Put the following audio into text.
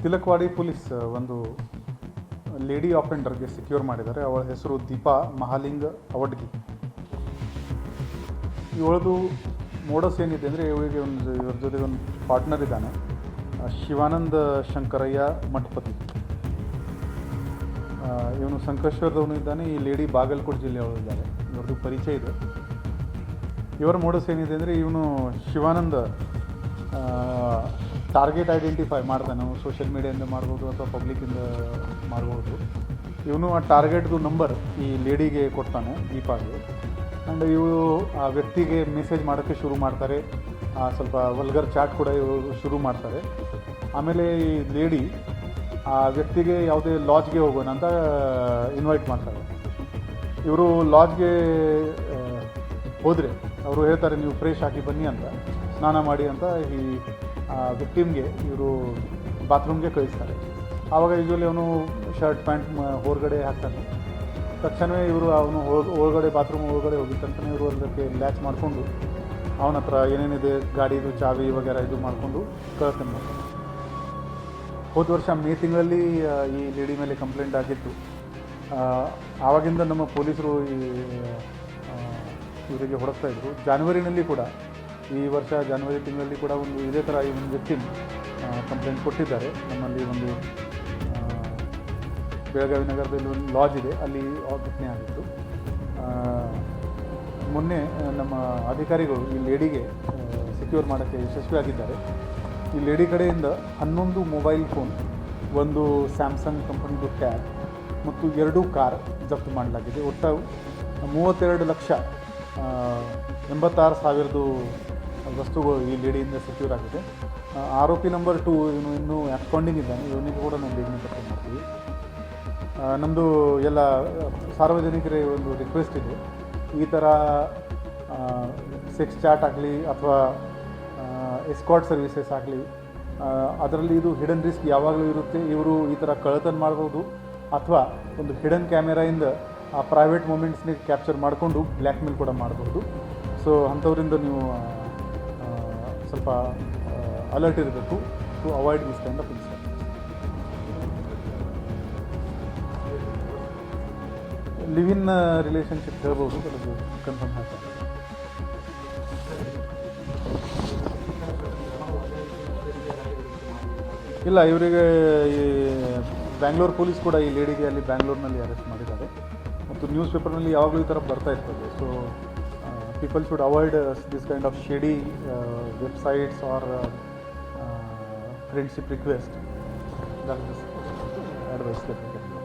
ತಿಲಕ್ವಾಡಿ police ಒಂದು lady ಆಫೆಂಡರ್ಗೆ secure ಮಾಡಿದ್ದಾರೆ. ಅವಳ ಹೆಸರು ದೀಪಾ ಮಹಾಲಿಂಗ್ ಅವಡ್ಗಿ. ಇವಳದು ಮೋಡಸ್ ಏನಿದೆ ಅಂದರೆ ಇವಳಿಗೆ ಇವ್ರ ಜೊತೆಗೆ ಒಂದು ಪಾರ್ಟ್ನರ್ ಇದ್ದಾನೆ, ಶಿವಾನಂದ ಶಂಕರಯ್ಯ ಮಠಪತಿ. ಇವನು ಸಂಕೇಶ್ವರದವನು ಇದ್ದಾನೆ. ಈ ಲೇಡಿ ಬಾಗಲಕೋಟೆ ಜಿಲ್ಲೆಯವರು ಇದ್ದಾರೆ. ಇವ್ರದ್ದು ಪರಿಚಯ ಇದೆ. ಇವರ ಮೋಡಸ್ ಏನಿದೆ ಅಂದರೆ ಇವನು ಶಿವಾನಂದ ಟಾರ್ಗೆಟ್ ಐಡೆಂಟಿಫೈ ಮಾಡ್ತಾನೆ. ನಾವು ಸೋಷಿಯಲ್ ಮೀಡಿಯಾದಿಂದ ಮಾಡ್ಬೋದು ಅಥವಾ ಪಬ್ಲಿಕ್ಕಿಂದ ಮಾಡ್ಬೋದು. ಇವನು ಆ ಟಾರ್ಗೆಟ್ದು ನಂಬರ್ ಈ ಲೇಡಿಗೆ ಕೊಡ್ತಾನೆ, ದೀಪಾಗೆ. ಆ್ಯಂಡ್ ಇವರು ಆ ವ್ಯಕ್ತಿಗೆ ಮೆಸೇಜ್ ಮಾಡೋಕ್ಕೆ ಶುರು ಮಾಡ್ತಾರೆ. ಸ್ವಲ್ಪ ವಲ್ಗರ್ ಚಾಟ್ ಕೂಡ ಇವರು ಶುರು ಮಾಡ್ತಾರೆ. ಆಮೇಲೆ ಈ ಲೇಡಿ ಆ ವ್ಯಕ್ತಿಗೆ ಯಾವುದೇ ಲಾಡ್ಜ್ಗೆ ಹೋಗೋಣ ಅಂತ ಇನ್ವೈಟ್ ಮಾಡ್ತಾರೆ. ಇವರು ಲಾಡ್ಜ್ಗೆ ಹೋದರೆ ಅವರು ಹೇಳ್ತಾರೆ, ನೀವು ಫ್ರೆಶ್ ಆಗಿ ಬನ್ನಿ ಅಂತ, ಸ್ನಾನ ಮಾಡಿ ಅಂತ ಈ ವಿಕ್ಟಿಮ್ಗೆ ಇವರು ಬಾತ್ರೂಮ್ಗೆ ಕಳಿಸ್ತಾರೆ. ಆವಾಗ ಯೂಶ್ವಲಿ ಅವನು ಶರ್ಟ್ ಪ್ಯಾಂಟ್ ಹೊರಗಡೆ ಹಾಕ್ತಾನೆ. ತಕ್ಷಣವೇ ಇವರು ಅವನು ಒಳಗಡೆ ಬಾತ್ರೂಮ್ ಒಳಗಡೆ ಹೋಗಿದ್ದ ತಕ್ಷಣ ಇವರು ಅದಕ್ಕೆ ಲ್ಯಾಚ್ ಮಾಡಿಕೊಂಡು ಅವನ ಹತ್ರ ಏನೇನಿದೆ ಗಾಡಿದು ಚಾವಿ ವಗೇರೆ ಇದು ಮಾಡಿಕೊಂಡು ಕಳ್ತನ ಮಾಡ್ತಾನೆ. ಹೋದ ವರ್ಷ ಮೇ ತಿಂಗಳಲ್ಲಿ ಈ ಲೇಡಿ ಮೇಲೆ ಕಂಪ್ಲೇಂಟ್ ಆಗಿತ್ತು. ಆವಾಗಿಂದ ನಮ್ಮ ಪೊಲೀಸರು ಇವರಿಗೆ ಹುಡುಕ್ತಾಯಿದ್ರು. ಜಾನ್ವರಿನಲ್ಲಿ ಕೂಡ, ಈ ವರ್ಷ ಜಾನ್ವರಿ ತಿಂಗಳಲ್ಲಿ ಕೂಡ ಒಂದು ಇದೇ ಥರ ಈ ಒಂದು ವ್ಯಕ್ತಿ ಕಂಪ್ಲೇಂಟ್ ಕೊಟ್ಟಿದ್ದಾರೆ. ನಮ್ಮಲ್ಲಿ ಒಂದು ಬೆಳಗಾವಿ ನಗರದಲ್ಲಿ ಒಂದು ಲಾಡ್ಜ್ ಇದೆ, ಅಲ್ಲಿ ಘಟನೆ ಆಗಿತ್ತು. ಮೊನ್ನೆ ನಮ್ಮ ಅಧಿಕಾರಿಗಳು ಈ ಲೇಡಿಗೆ ಸೆಕ್ಯೂರ್ ಮಾಡೋಕ್ಕೆ ಯಶಸ್ವಿಯಾಗಿದ್ದಾರೆ. ಈ ಲೇಡಿ ಕಡೆಯಿಂದ 11 ಮೊಬೈಲ್ ಫೋನ್, ಒಂದು ಸ್ಯಾಮ್ಸಂಗ್ ಕಂಪನಿದು ಟ್ಯಾಬ್ ಮತ್ತು 2 ಕಾರ್ ಜಪ್ತು ಮಾಡಲಾಗಿದೆ. ಒಟ್ಟು 32,86,000 ವಸ್ತುಗಳು ಈ ಲೇಡಿಯಿಂದ ಸೆಕ್ಯೂರ್ ಆಗಿದೆ. ಆರೋಪಿ ನಂಬರ್ 2 ಇವನು ಇನ್ನೂ ಅಬ್ಸ್ಕಾಂಡಿಂಗ್ ಇದ್ದಾನೆ. ಇವನಿಗೆ ಕೂಡ ನಾವು ಬೇಗನೆ ಪತ್ತೆ ಮಾಡ್ತೀವಿ. ನಮ್ಮದು ಎಲ್ಲ ಸಾರ್ವಜನಿಕರೇ ಒಂದು ರಿಕ್ವೆಸ್ಟ್ ಇದೆ, ಈ ಥರ ಸೆಕ್ಸ್ ಚಾಟ್ ಆಗಲಿ ಅಥವಾ ಎಸ್ಕಾರ್ಟ್ ಸರ್ವಿಸಸ್ ಆಗಲಿ, ಅದರಲ್ಲಿ ಇದು ಹಿಡನ್ ರಿಸ್ಕ್ ಯಾವಾಗಲೂ ಇರುತ್ತೆ. ಇವರು ಈ ಥರ ಕಳ್ಳತನ ಮಾಡ್ಬೋದು ಅಥವಾ ಒಂದು ಹಿಡನ್ ಕ್ಯಾಮೆರಾಯಿಂದ ಆ ಪ್ರೈವೇಟ್ ಮೂಮೆಂಟ್ಸ್ನ ಕ್ಯಾಪ್ಚರ್ ಮಾಡಿಕೊಂಡು ಬ್ಲ್ಯಾಕ್ ಮೇಲ್ ಕೂಡ ಮಾಡ್ಬೋದು. ಸೊ ಅಂಥವರಿಂದ ನೀವು ಸ್ವಲ್ಪ ಅಲರ್ಟ್ ಇರಬೇಕು to avoid this kind of incident. Live in relationship ಹೇಳ್ಬೋದು, ಅದು ಕನ್ಫರ್ಮ್ ಆಗ್ತದೆ. ಇಲ್ಲ, ಇವರಿಗೆ ಈ ಬ್ಯಾಂಗ್ಳೂರು ಪೊಲೀಸ್ ಕೂಡ ಈ ಲೇಡಿಗೆ ಅಲ್ಲಿ ಬ್ಯಾಂಗ್ಳೂರಿನಲ್ಲಿ ಅರೆಸ್ಟ್ ಮಾಡಿದ್ದಾರೆ. ಮತ್ತು ನ್ಯೂಸ್ ಪೇಪರ್ನಲ್ಲಿ ಯಾವಾಗಲೂ ಈ ಥರ ಬರ್ತಾ ಇರ್ತದೆ. So people should avoid this kind of shady websites or friendship request. That is advice that we can give.